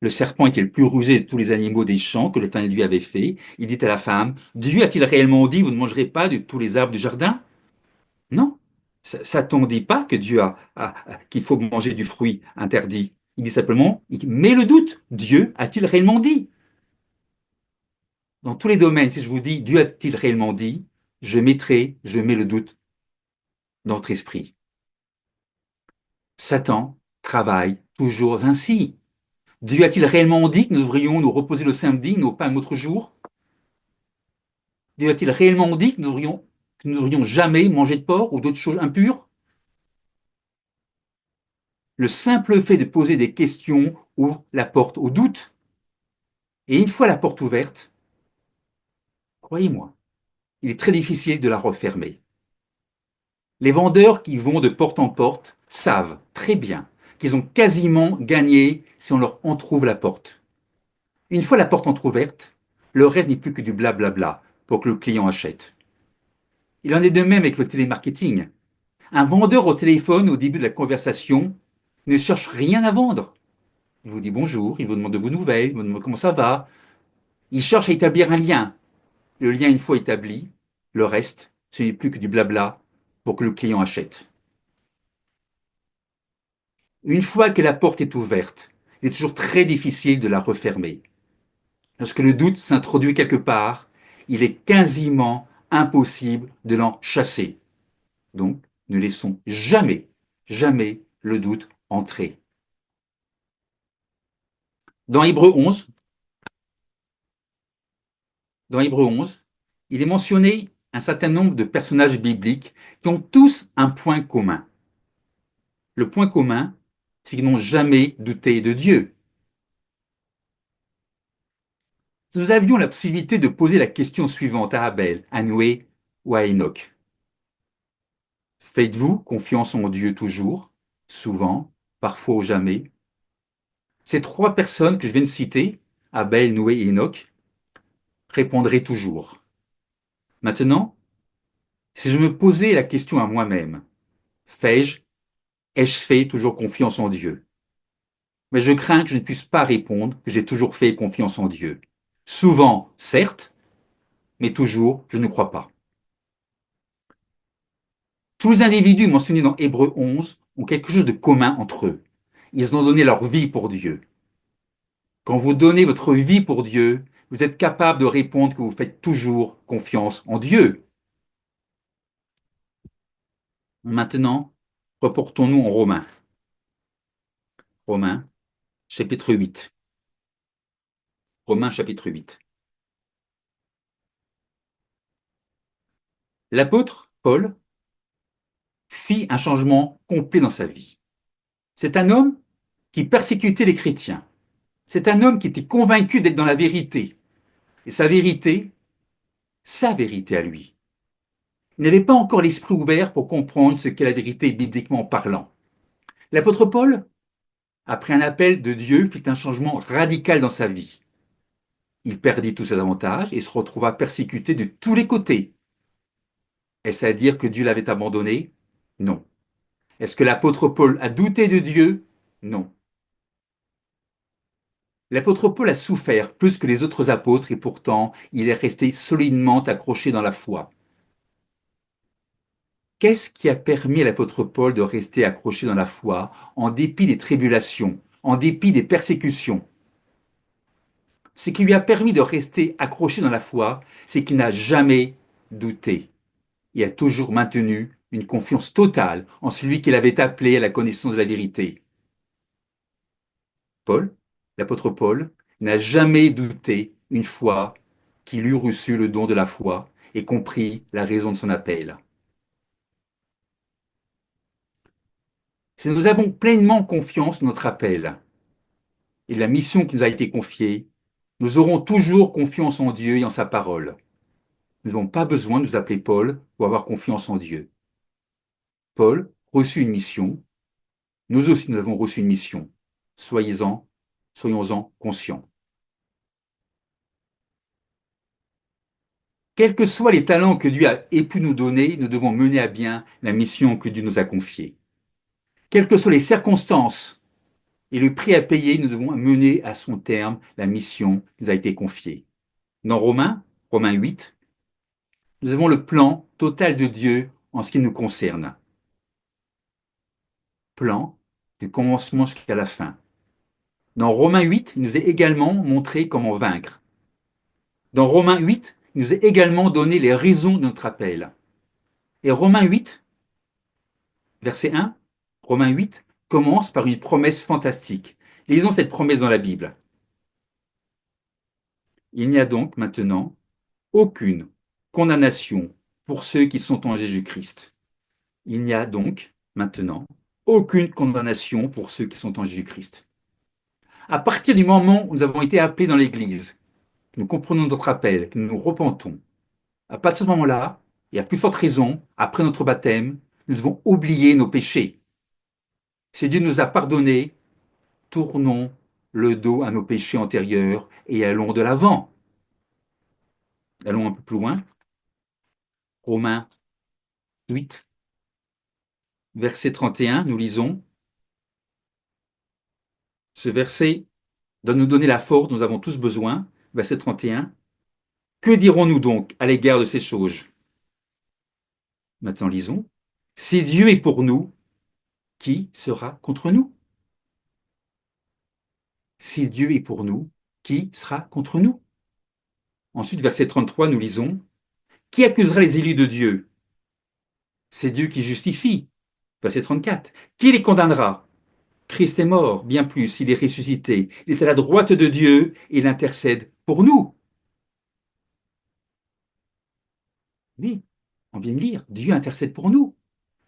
Le serpent était le plus rusé de tous les animaux des champs que l'Éternel lui avait fait. Il dit à la femme, Dieu a-t-il réellement dit, vous ne mangerez pas de tous les arbres du jardin? Non. Satan ne dit pas que qu'il faut manger du fruit interdit. Il dit simplement, il met le doute. Dieu a-t-il réellement dit? Dans tous les domaines, si je vous dis Dieu a-t-il réellement dit, je mets le doute dans votre esprit. Satan travaille toujours ainsi. Dieu a-t-il réellement dit que nous devrions nous reposer le samedi, non pas un autre jour? Dieu a-t-il réellement dit que nous devrions jamais manger de porc ou d'autres choses impures? Le simple fait de poser des questions ouvre la porte au doute. Et une fois la porte ouverte, croyez-moi, il est très difficile de la refermer. Les vendeurs qui vont de porte en porte savent très bien qu'ils ont quasiment gagné si on leur entrouvre la porte. Une fois la porte entrouverte, le reste n'est plus que du blablabla pour que le client achète. Il en est de même avec le télémarketing. Un vendeur au téléphone au début de la conversation ne cherche rien à vendre. Il vous dit bonjour, il vous demande de vos nouvelles, il vous demande comment ça va. Il cherche à établir un lien. Le lien, une fois établi, le reste, ce n'est plus que du blabla pour que le client achète. Une fois que la porte est ouverte, il est toujours très difficile de la refermer. Lorsque le doute s'introduit quelque part, il est quasiment impossible de l'en chasser. Donc, ne laissons jamais, jamais le doute entrer. Dans Hébreu 11, dans Hébreu 11, il est mentionné un certain nombre de personnages bibliques qui ont tous un point commun. Le point commun, c'est qu'ils n'ont jamais douté de Dieu. Si nous avions la possibilité de poser la question suivante à Abel, à Noé ou à Enoch. Faites-vous confiance en Dieu toujours, souvent, parfois ou jamais? Ces trois personnes que je viens de citer, Abel, Noé et Enoch, répondraient toujours. Maintenant, si je me posais la question à moi-même, ai-je fait toujours confiance en Dieu? Mais je crains que je ne puisse pas répondre que j'ai toujours fait confiance en Dieu. Souvent, certes, mais toujours, je ne crois pas. Tous les individus mentionnés dans Hébreu 11 ont quelque chose de commun entre eux. Ils ont donné leur vie pour Dieu. Quand vous donnez votre vie pour Dieu, vous êtes capable de répondre que vous faites toujours confiance en Dieu. Maintenant, reportons-nous en Romains. Romains, chapitre 8. Romains, chapitre 8. L'apôtre Paul fit un changement complet dans sa vie. C'est un homme qui persécutait les chrétiens. C'est un homme qui était convaincu d'être dans la vérité. Et sa vérité à lui. Il n'avait pas encore l'esprit ouvert pour comprendre ce qu'est la vérité bibliquement parlant. L'apôtre Paul, après un appel de Dieu, fit un changement radical dans sa vie. Il perdit tous ses avantages et se retrouva persécuté de tous les côtés. Est-ce à dire que Dieu l'avait abandonné? Non. Est-ce que l'apôtre Paul a douté de Dieu? Non. L'apôtre Paul a souffert plus que les autres apôtres et pourtant il est resté solidement accroché dans la foi. Qu'est-ce qui a permis à l'apôtre Paul de rester accroché dans la foi en dépit des tribulations, en dépit des persécutions? Ce qui lui a permis de rester accroché dans la foi, c'est qu'il n'a jamais douté. Il a toujours maintenu une confiance totale en celui qu'il avait appelé à la connaissance de la vérité. Paul, l'apôtre Paul, n'a jamais douté une fois qu'il eut reçu le don de la foi et compris la raison de son appel. Si nous avons pleinement confiance en notre appel et la mission qui nous a été confiée, nous aurons toujours confiance en Dieu et en sa parole. Nous n'avons pas besoin de nous appeler Paul pour avoir confiance en Dieu. Paul reçut une mission, nous aussi nous avons reçu une mission. Soyons-en conscients. Quels que soient les talents que Dieu a ait pu nous donner, nous devons mener à bien la mission que Dieu nous a confiée. Quelles que soient les circonstances et le prix à payer, nous devons mener à son terme la mission qui nous a été confiée. Dans Romains 8, nous avons le plan total de Dieu en ce qui nous concerne. Plan du commencement jusqu'à la fin. Dans Romains 8, il nous est également montré comment vaincre. Dans Romains 8, il nous est également donné les raisons de notre appel. Et Romains 8, verset 1, Romains 8 commence par une promesse fantastique. Lisons cette promesse dans la Bible. Il n'y a donc maintenant aucune condamnation pour ceux qui sont en Jésus-Christ. Il n'y a donc maintenant aucune condamnation pour ceux qui sont en Jésus-Christ. À partir du moment où nous avons été appelés dans l'Église, que nous comprenons notre appel, que nous nous repentons, à partir de ce moment-là, et à plus forte raison, après notre baptême, nous devons oublier nos péchés. Si Dieu nous a pardonnés, tournons le dos à nos péchés antérieurs et allons de l'avant. Allons un peu plus loin. Romains 8, verset 31, nous lisons. Ce verset doit nous donner la force dont nous avons tous besoin. Verset 31. Que dirons-nous donc à l'égard de ces choses? Maintenant, lisons. Si Dieu est pour nous, qui sera contre nous? Si Dieu est pour nous, qui sera contre nous? Ensuite, verset 33, nous lisons. Qui accusera les élus de Dieu? C'est Dieu qui justifie. Verset 34. Qui les condamnera? Christ est mort, bien plus, il est ressuscité. Il est à la droite de Dieu et il intercède pour nous. Oui, on vient de lire, Dieu intercède pour nous.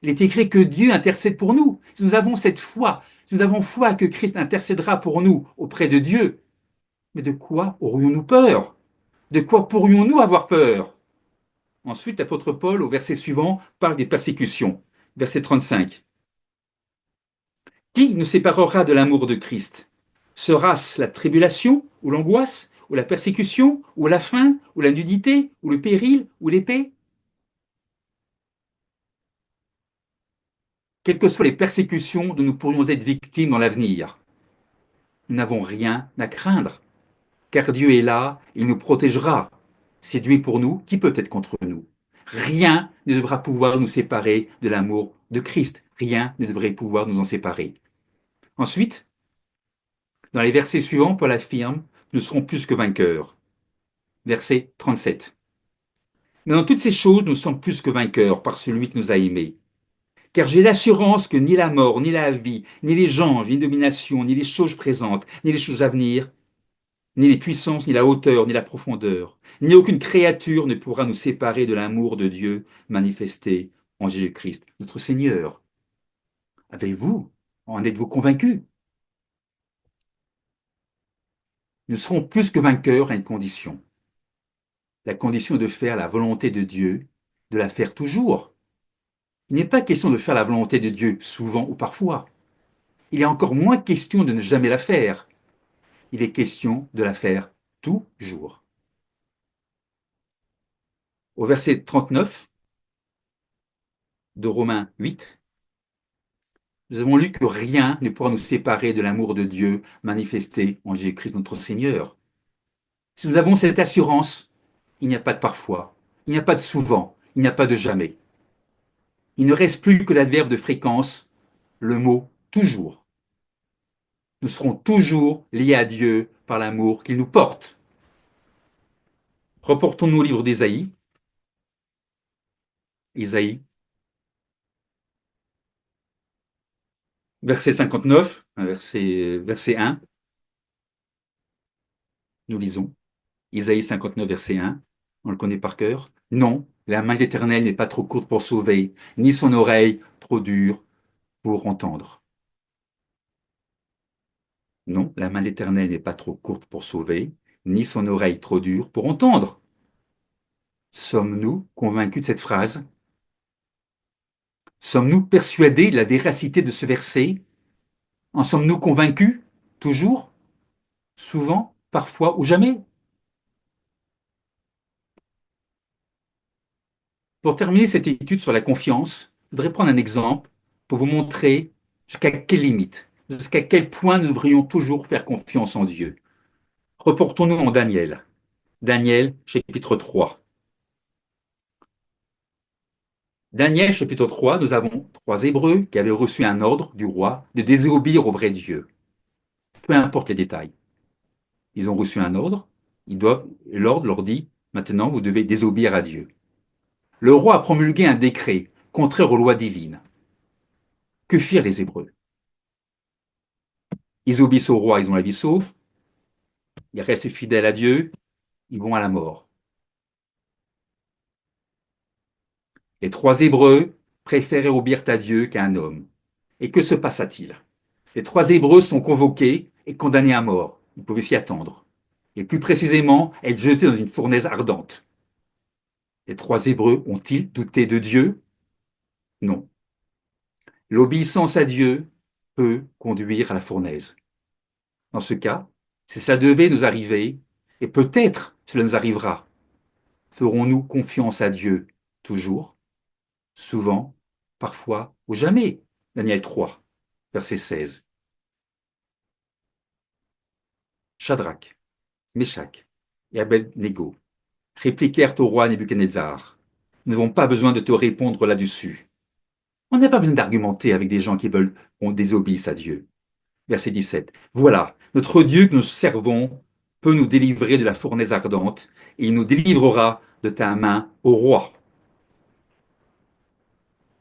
Il est écrit que Dieu intercède pour nous. Si nous avons cette foi, si nous avons foi que Christ intercédera pour nous auprès de Dieu, mais de quoi aurions-nous peur? De quoi pourrions-nous avoir peur? Ensuite, l'apôtre Paul, au verset suivant, parle des persécutions. Verset 35. Qui nous séparera de l'amour de Christ? Sera-ce la tribulation ou l'angoisse ou la persécution ou la faim ou la nudité ou le péril ou l'épée? Quelles que soient les persécutions dont nous pourrions être victimes dans l'avenir, nous n'avons rien à craindre, car Dieu est là, il nous protégera. Si Dieu est pour nous, qui peut être contre nous? Rien ne devra pouvoir nous séparer de l'amour de Christ. Rien ne devrait pouvoir nous en séparer. Ensuite, dans les versets suivants, Paul affirme, nous serons plus que vainqueurs. Verset 37. Mais dans toutes ces choses, nous sommes plus que vainqueurs par celui qui nous a aimés. Car j'ai l'assurance que ni la mort, ni la vie, ni les anges, ni les dominations, ni les choses présentes, ni les choses à venir, ni les puissances, ni la hauteur, ni la profondeur, ni aucune créature ne pourra nous séparer de l'amour de Dieu manifesté en Jésus-Christ, notre Seigneur. Avez-vous, en êtes-vous convaincus? Nous serons plus que vainqueurs à une condition. La condition de faire la volonté de Dieu, de la faire toujours. Il n'est pas question de faire la volonté de Dieu souvent ou parfois. Il est encore moins question de ne jamais la faire. Il est question de la faire toujours. Au verset 39 de Romains 8, nous avons lu que rien ne pourra nous séparer de l'amour de Dieu manifesté en Jésus-Christ notre Seigneur. Si nous avons cette assurance, il n'y a pas de parfois, il n'y a pas de souvent, il n'y a pas de jamais. Il ne reste plus que l'adverbe de fréquence, le mot toujours. Nous serons toujours liés à Dieu par l'amour qu'il nous porte. Reportons-nous au livre d'Ésaïe. Ésaïe, verset 59, verset 1, nous lisons. Ésaïe 59, verset 1, on le connaît par cœur. Non, la main de l'Éternel n'est pas trop courte pour sauver, ni son oreille trop dure pour entendre. Non, la main de l'Éternel n'est pas trop courte pour sauver, ni son oreille trop dure pour entendre. Sommes-nous convaincus de cette phrase? Sommes-nous persuadés de la véracité de ce verset? En sommes-nous convaincus? Toujours? Souvent? Parfois ou jamais? Pour terminer cette étude sur la confiance, je voudrais prendre un exemple pour vous montrer jusqu'à quelle limite, jusqu'à quel point nous devrions toujours faire confiance en Dieu. Reportons-nous en Daniel. Daniel, chapitre 3. Daniel, chapitre 3, nous avons trois Hébreux qui avaient reçu un ordre du roi de désobéir au vrai Dieu. Peu importe les détails. Ils ont reçu un ordre, l'ordre leur dit, maintenant vous devez désobéir à Dieu. Le roi a promulgué un décret contraire aux lois divines. Que firent les Hébreux? Ils obéissent au roi, ils ont la vie sauve, ils restent fidèles à Dieu, ils vont à la mort. Les trois Hébreux préféraient obéir à Dieu qu'à un homme. Et que se passa-t-il? Les trois Hébreux sont convoqués et condamnés à mort. Ils pouvaient s'y attendre. Et plus précisément, être jetés dans une fournaise ardente. Les trois Hébreux ont-ils douté de Dieu? Non. L'obéissance à Dieu peut conduire à la fournaise. Dans ce cas, si cela devait nous arriver, et peut-être cela nous arrivera, ferons-nous confiance à Dieu toujours, souvent, parfois ou jamais? Daniel 3, verset 16. Shadrach, Meshach et Abed-Négo répliquèrent au roi Nebuchadnezzar. Nous n'avons pas besoin de te répondre là-dessus. On n'a pas besoin d'argumenter avec des gens qui veulent qu'on désobéisse à Dieu. Verset 17. Voilà, notre Dieu que nous servons peut nous délivrer de la fournaise ardente et il nous délivrera de ta main au roi.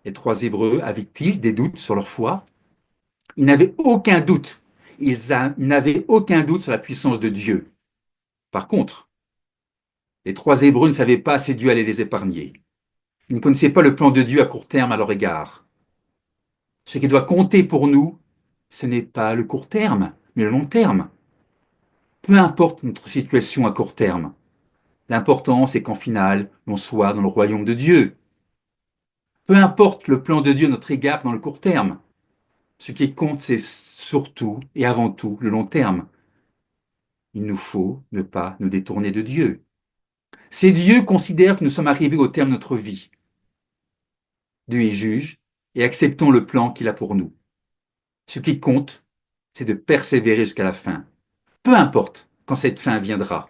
Les trois Hébreux avaient-ils des doutes sur leur foi? Ils n'avaient aucun doute. Ils n'avaient aucun doute sur la puissance de Dieu. Par contre, les trois Hébreux ne savaient pas si Dieu allait les épargner. Ils ne connaissaient pas le plan de Dieu à court terme à leur égard. Ce qui doit compter pour nous, ce n'est pas le court terme, mais le long terme. Peu importe notre situation à court terme, l'important c'est qu'en finale, l'on soit dans le royaume de Dieu. Peu importe le plan de Dieu à notre égard dans le court terme, ce qui compte c'est surtout et avant tout le long terme. Il nous faut ne pas nous détourner de Dieu. C'est Dieu considère que nous sommes arrivés au terme de notre vie. Dieu est juge et acceptons le plan qu'il a pour nous. Ce qui compte, c'est de persévérer jusqu'à la fin. Peu importe quand cette fin viendra.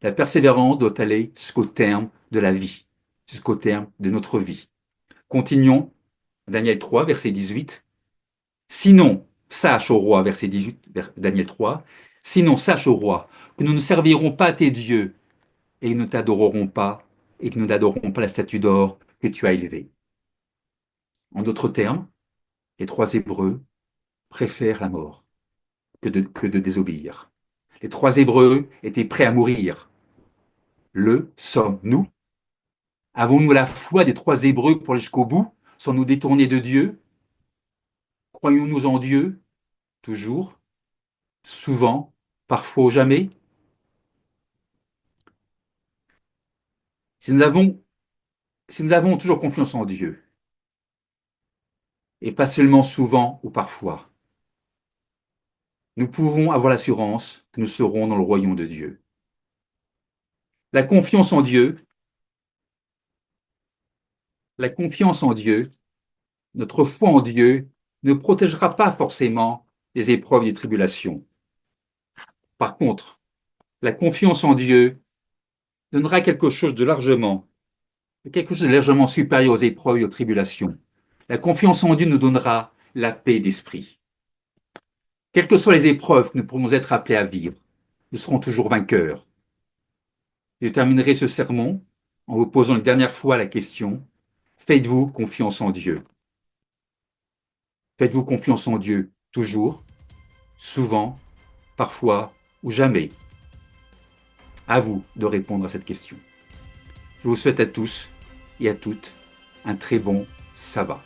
La persévérance doit aller jusqu'au terme de la vie, jusqu'au terme de notre vie. Continuons, Daniel 3, verset 18. Sinon, sache au roi, verset 18, Daniel 3, sinon sache au roi que nous ne servirons pas tes dieux et nous t'adorerons pas et que nous n'adorerons pas la statue d'or que tu as élevée. En d'autres termes, les trois Hébreux préfèrent la mort que de désobéir. Les trois Hébreux étaient prêts à mourir. Le sommes-nous? Avons-nous la foi des trois Hébreux pour aller jusqu'au bout, sans nous détourner de Dieu? Croyons-nous en Dieu? Toujours? Souvent? Parfois ou jamais? Si nous avons, si nous avons toujours confiance en Dieu, et pas seulement souvent ou parfois, nous pouvons avoir l'assurance que nous serons dans le royaume de Dieu. La confiance en Dieu, la confiance en Dieu, notre foi en Dieu ne protégera pas forcément des épreuves et des tribulations. Par contre, la confiance en Dieu donnera quelque chose de largement supérieur aux épreuves et aux tribulations. La confiance en Dieu nous donnera la paix d'esprit. Quelles que soient les épreuves que nous pourrons être appelés à vivre, nous serons toujours vainqueurs. Je terminerai ce sermon en vous posant une dernière fois la question, faites-vous confiance en Dieu? Faites-vous confiance en Dieu toujours, souvent, parfois ou jamais? À vous de répondre à cette question. Je vous souhaite à tous et à toutes un très bon sabbat.